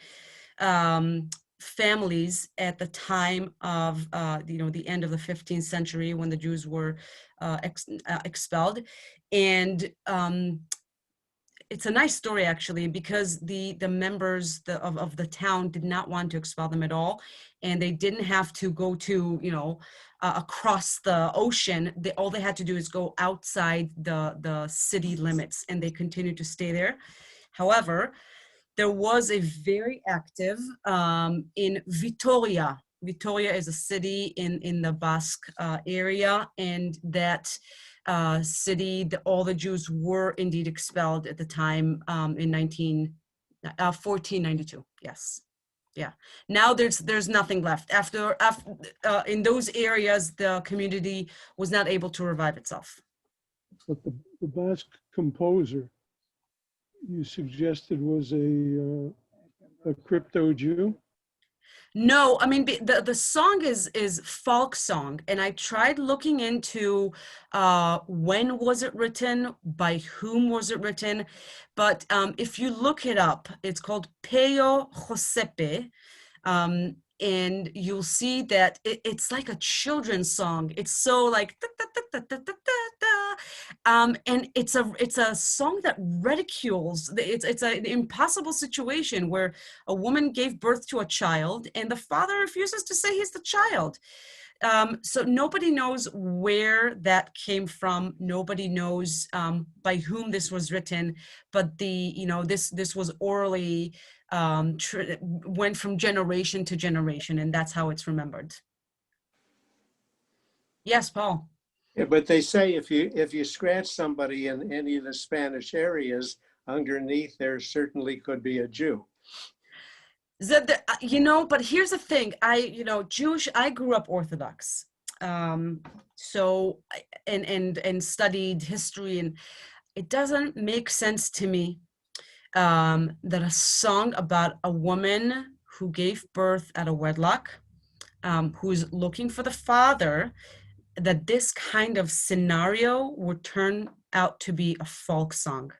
families at the time of the end of the 15th century when the Jews were expelled. And it's a nice story, actually, because the members of the town did not want to expel them at all, and they didn't have to go to across the ocean. All they had to do is go outside the city limits, and they continued to stay there. However, there was a very active in Vitoria. Vitoria is a city in the Basque area, and that city, all the Jews were indeed expelled at the time in 1492. Yes, yeah. Now there's nothing left. After in those areas, the community was not able to revive itself. But the Basque composer you suggested was a crypto Jew? No, I mean, the song is folk song, and I tried looking into when was it written, by whom was it written, but if you look it up, it's called Peyo Josepe, and you'll see that it's like a children's song. It's so like and it's a song that ridicules. It's an impossible situation where a woman gave birth to a child and the father refuses to say he's the child. So nobody knows where that came from. Nobody knows by whom this was written, but this was orally went from generation to generation, and that's how it's remembered. Yes, Paul. Yeah, but they say if you scratch somebody in any of the Spanish areas, underneath there certainly could be a Jew. You know, but here's the thing. I grew up Orthodox. So and studied history, and it doesn't make sense to me that a song about a woman who gave birth at a wedlock, who's looking for the father, that this kind of scenario would turn out to be a folk song.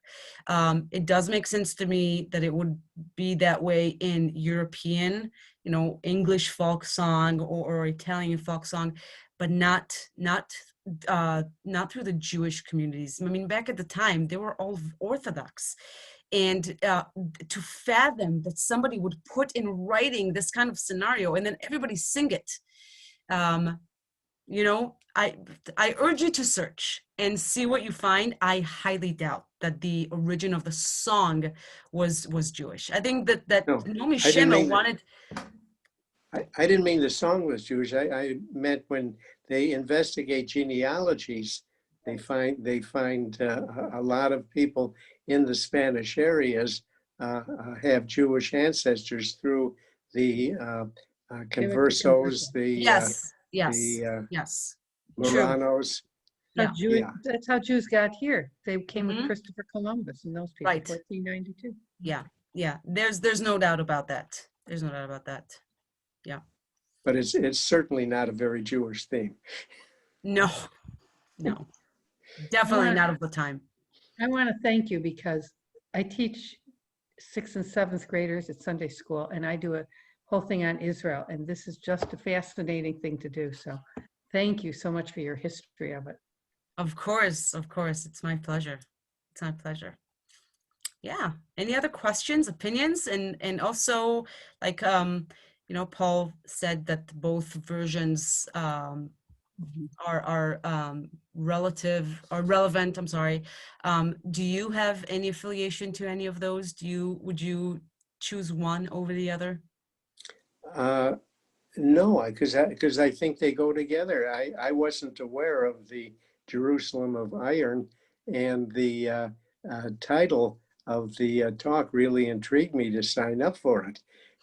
It does make sense to me that it would be that way in European, English folk song or Italian folk song, but not through the Jewish communities. I mean, back at the time, they were all Orthodox. And to fathom that somebody would put in writing this kind of scenario and then everybody sing it, I urge you to search and see what you find. I highly doubt that the origin of the song was Jewish. I think that No, Naomi I didn't Shemer mean wanted. I didn't mean the song was Jewish. I meant when they investigate genealogies, they find a lot of people in the Spanish areas have Jewish ancestors through the conversos, Yes. True. Moranos. Yeah. That's how Jews got here. They came Mhm. with Christopher Columbus and those people, Right. 1492. Yeah. There's no doubt about that. But it's certainly not a very Jewish theme. No, definitely not of the time. I want to thank you because I teach 6th and 7th graders at Sunday school, and I do a whole thing on Israel, and this is just a fascinating thing to do. So thank you so much for your history of it. Of course. It's my pleasure. Yeah. Any other questions, opinions? And also, like, Paul said that both versions are relevant. I'm sorry. Do you have any affiliation to any of those? Would you choose one over the other? No, because I think they go together. I wasn't aware of the Jerusalem of Iron, and the title of the talk really intrigued me to sign up for it,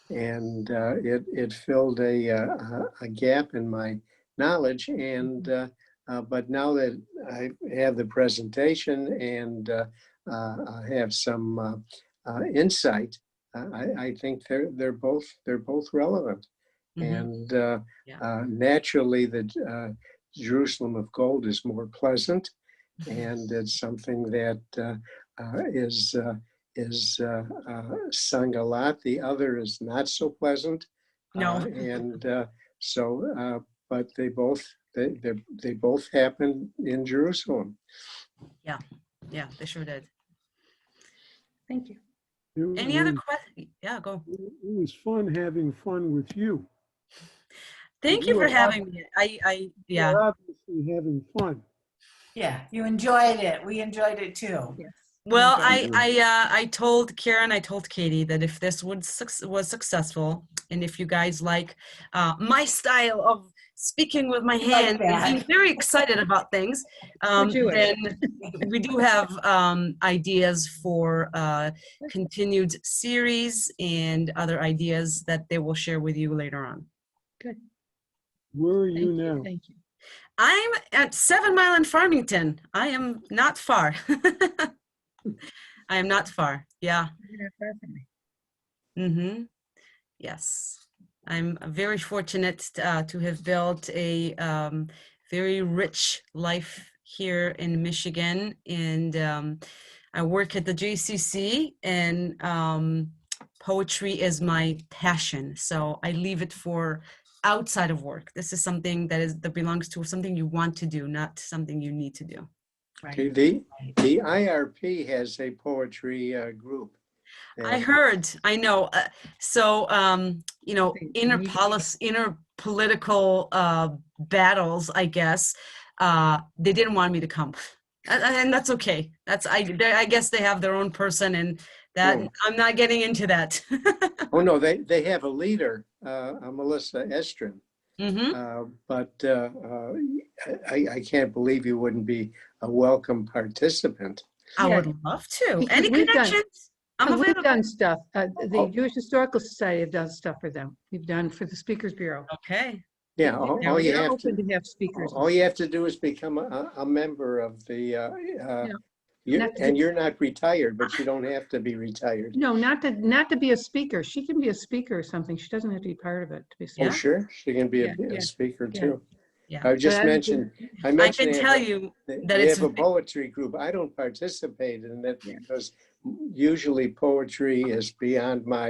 and it filled a gap in my knowledge. And but now that I have the presentation and I have some insight, I think they're both relevant. Mhm. And naturally, the Jerusalem of Gold is more pleasant, and it's something that is sung a lot. The other is not so pleasant. No. But they both happen in Jerusalem. Yeah, they sure did. Thank you. Any other questions? Yeah, go. It was fun having fun with you. Thank you for having me. Yeah. You're obviously having fun. Yeah, you enjoyed it. We enjoyed it too. Yes. Well, Thank you. I told Karen, I told Katie that if this was successful, and if you guys like my style of speaking with my hands and being very excited about things, then we do have ideas for continued series and other ideas that they will share with you later on. Good. Where are you now? Thank you. I'm at 7 Mile in Farmington. I am not far. I am not far. Yeah. You're not far from me. Mm-hmm. Yes. I'm very fortunate to have built a very rich life here in Michigan. And I work at the JCC, and poetry is my passion. So I leave it for outside of work. This is something that belongs to something you want to do, not something you need to do. Okay, the IRP has a poetry group. I heard, I know. Inner political battles, I guess, they didn't want me to come. And that's okay. I guess they have their own person, and that I'm not getting into that. Oh no, they have a leader, Melissa Estrin. Mm-hmm. But I can't believe you wouldn't be a welcome participant. I would love to. Any We've done- connections? I'm And we've available. done stuff. The Oh. Jewish Historical Society have done stuff for them. We've done for the Speakers Bureau. Okay. Yeah, all you They're have open to, to have speakers. all you have to do is become a member of the, Not to and be- you're not retired, but you don't have to be retired. No, not to be a speaker. She can be a speaker or something. She doesn't have to be part of it to be a Oh, speaker. sure, she can be Yeah, a yeah, speaker yeah. too. Yeah. I just But mentioned, I I mentioned can they tell have a- you they that they it's have a poetry group. I don't participate in it because usually poetry is beyond my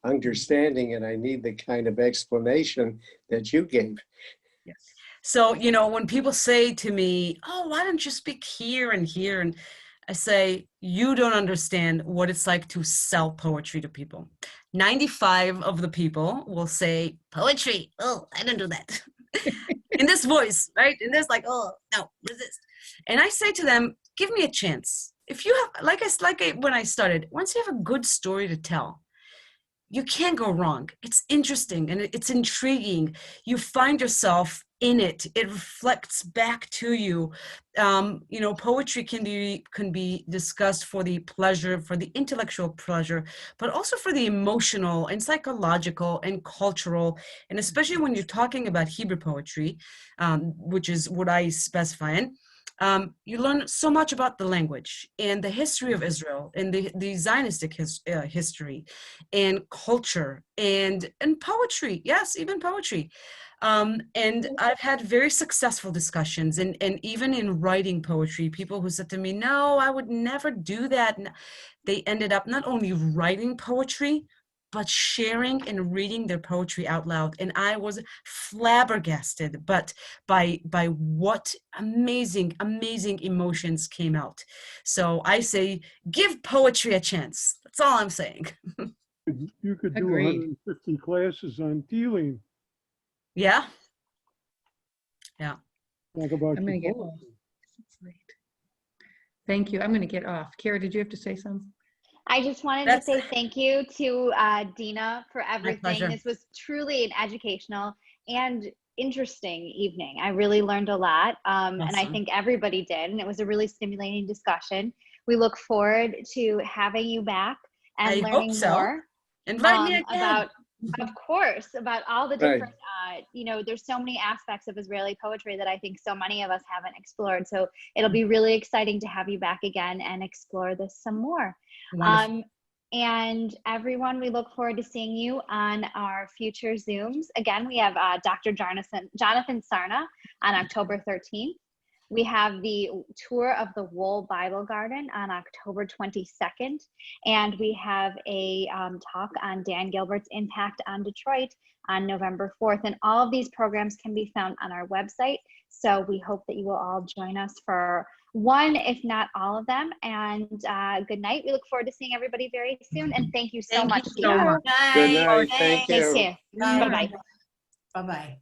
understanding, and I need the kind of explanation that you gave. Yes. so, when people say to me, "Oh, why don't you speak here and here?" and I say, "You don't understand what it's like to sell poetry to people." 95 of the people will say, "Poetry, oh, I don't do that." In this voice, right? And there's like, "Oh, no, resist." And I say to them, "Give me a chance. If you have, when I started, once you have a good story to tell, you can't go wrong. It's interesting and it's intriguing. You find yourself in it. It reflects back to you. Poetry can be discussed for the pleasure, for the intellectual pleasure, but also for the emotional and psychological and cultural. And especially when you're talking about Hebrew poetry, which is what I specify in. You learn so much about the language and the history of Israel and the Zionistic history and culture and poetry. Yes, even poetry. And I've had very successful discussions and even in writing poetry, people who said to me, "No, I would never do that." And they ended up not only writing poetry, but sharing and reading their poetry out loud. And I was flabbergasted, but by what amazing, amazing emotions came out. So I say, give poetry a chance. That's all I'm saying. You could do Agreed. 150 classes on dealing, Yeah. Yeah. talk about I'm your going to get poetry. off. It's late. Thank you. I'm going to get off. Kara, did you have to say something? I just wanted That's- to say thank you to Dina for everything. pleasure. This was truly an educational and interesting evening. I really learned a lot, and I Awesome. think everybody did, and it was a really stimulating discussion. We look forward to having you back and I hope learning so. more Invite me again. about, of course, about all the Right. different, there's so many aspects of Israeli poetry that I think so many of us haven't explored. So it'll be really exciting to have you back again and explore this some more. Wonderful. And everyone, we look forward to seeing you on our future Zooms. Again, we have Dr. Jonathan Sarna on October 13th. We have the tour of the Wool Bible Garden on October 22nd. And we have a talk on Dan Gilbert's impact on Detroit on November 4th. And all of these programs can be found on our website. So we hope that you will all join us for one, if not all of them. And good night. We look forward to seeing everybody very soon. And thank you so Thank much, you so Dina. much. Good night, thank Take you. care. Bye. Bye-bye. Bye-bye.